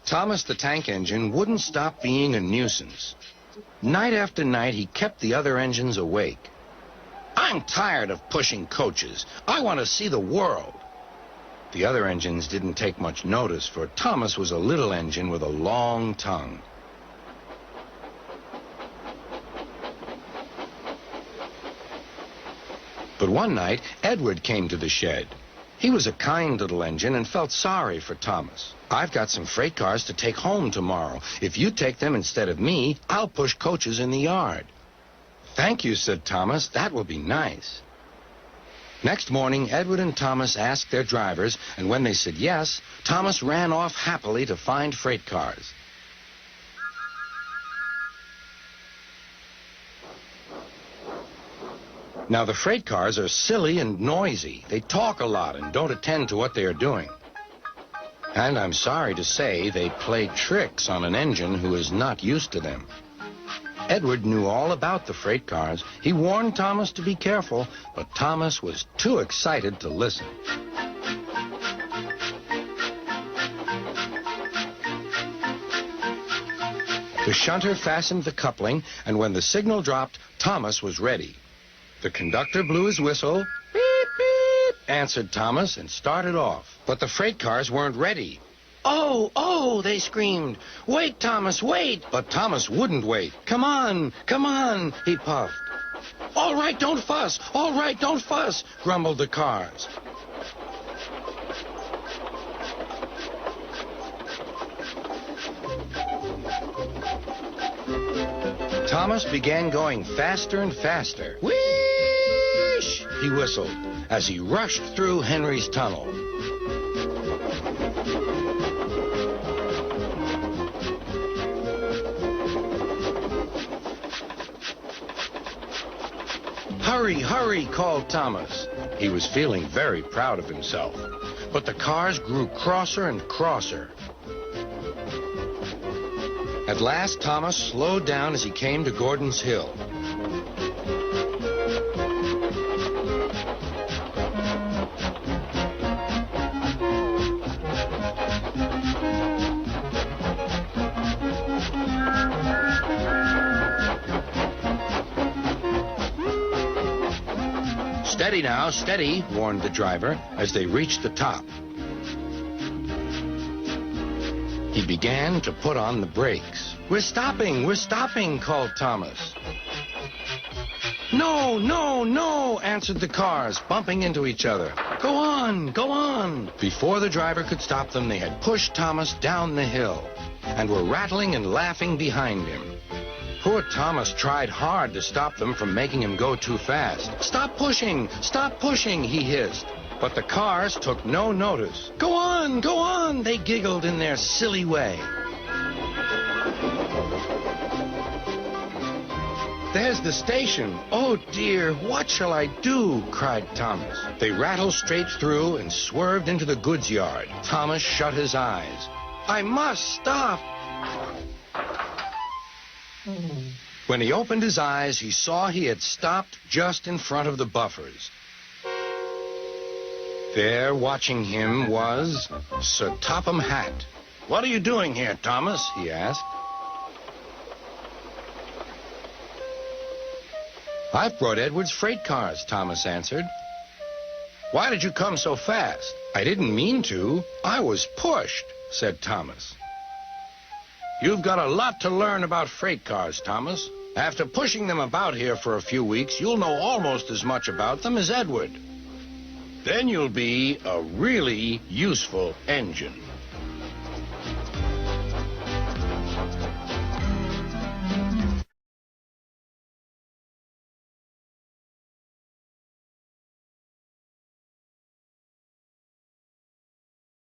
Thomas the tank engine wouldn't stop being a nuisance. Night after night, he kept the other engines awake. "I'm tired of pushing coaches. I want to see the world." The other engines didn't take much notice, for Thomas was a little engine with a long tongue. But one night, Edward came to the shed. He was a kind little engine and felt sorry for Thomas. "I've got some freight cars to take home tomorrow. If you take them instead of me, I'll push coaches in the yard." "Thank you," said Thomas. "That will be nice." Next morning, Edward and Thomas asked their drivers, and when they said yes, Thomas ran off happily to find freight cars. Now, the freight cars are silly and noisy. They talk a lot and don't attend to what they are doing. And I'm sorry to say they play tricks on an engine who is not used to them. Edward knew all about the freight cars. He warned Thomas to be careful, but Thomas was too excited to listen. The shunter fastened the coupling, and when the signal dropped, Thomas was ready. The conductor blew his whistle. "Beep, beep," answered Thomas, and started off. But the freight cars weren't ready. "Oh, oh," they screamed. "Wait, Thomas, wait." But Thomas wouldn't wait. Come on, he puffed. "All right, don't fuss. All right, don't fuss," grumbled the cars. Thomas began going faster and faster. "Whoosh!" he whistled as he rushed through Henry's tunnel. "Hurry, hurry," called Thomas. He was feeling very proud of himself. But the cars grew crosser and crosser. At last, Thomas slowed down as he came to Gordon's Hill. "Steady now, steady," warned the driver as they reached the top. He began to put on the brakes. We're stopping," called Thomas. "No, no, no," answered the cars, bumping into each other. Go on." Before the driver could stop them, they had pushed Thomas down the hill and were rattling and laughing behind him. Poor Thomas tried hard to stop them from making him go too fast. Stop pushing, he hissed. But the cars took no notice. Go on, they giggled in their silly way. "There's the station. Oh, dear, what shall I do?" cried Thomas. They rattled straight through and swerved into the goods yard. Thomas shut his eyes. "I must stop." When he opened his eyes, he saw he had stopped just in front of the buffers. There, watching him, was Sir Topham Hatt. "What are you doing here, Thomas?" he asked. "I've brought Edward's freight cars," Thomas answered. "Why did you come so fast?" "I didn't mean to. I was pushed," said Thomas. "You've got a lot to learn about freight cars, Thomas. After pushing them about here for a few weeks, you'll know almost as much about them as Edward. Then you'll be a really useful engine."